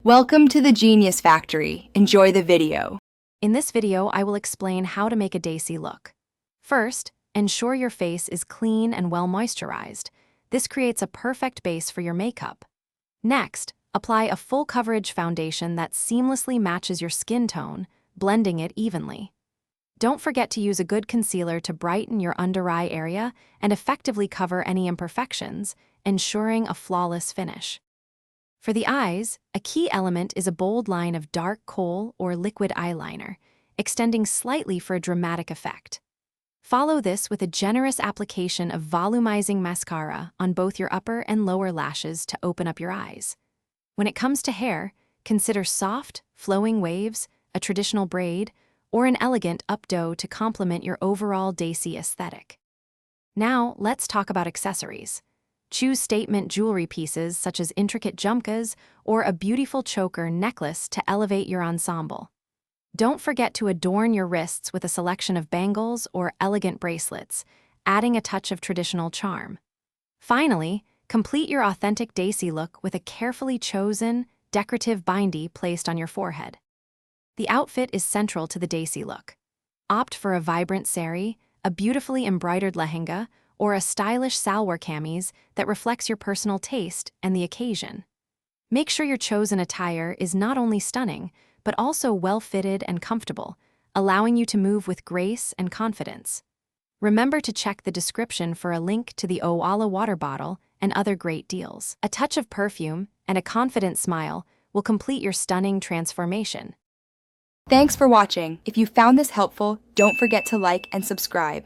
Welcome to the Genius Factory. Enjoy the video. In this video, I will explain how to make a desi look. First, ensure your face is clean and well moisturized. This creates a perfect base for your makeup. Next, apply a full coverage foundation that seamlessly matches your skin tone, blending it evenly. Don't forget to use a good concealer to brighten your under-eye area and effectively cover any imperfections, ensuring a flawless finish. For the eyes, a key element is a bold line of dark kohl or liquid eyeliner, extending slightly for a dramatic effect. Follow this with a generous application of volumizing mascara on both your upper and lower lashes to open up your eyes. When it comes to hair, consider soft, flowing waves, a traditional braid, or an elegant updo to complement your overall desi aesthetic. Now, let's talk about accessories. Choose statement jewelry pieces such as intricate jhumkas or a beautiful choker necklace to elevate your ensemble. Don't forget to adorn your wrists with a selection of bangles or elegant bracelets, adding a touch of traditional charm. Finally, complete your authentic desi look with a carefully chosen, decorative bindi placed on your forehead. The outfit is central to the desi look. Opt for a vibrant sari, a beautifully embroidered lehenga, or a stylish salwar kameez that reflects your personal taste and the occasion. Make sure your chosen attire is not only stunning, but also well-fitted and comfortable, allowing you to move with grace and confidence. Remember to check the description for a link to the Owala water bottle and other great deals. A touch of perfume and a confident smile will complete your stunning transformation. Thanks for watching. If you found this helpful, don't forget to like and subscribe.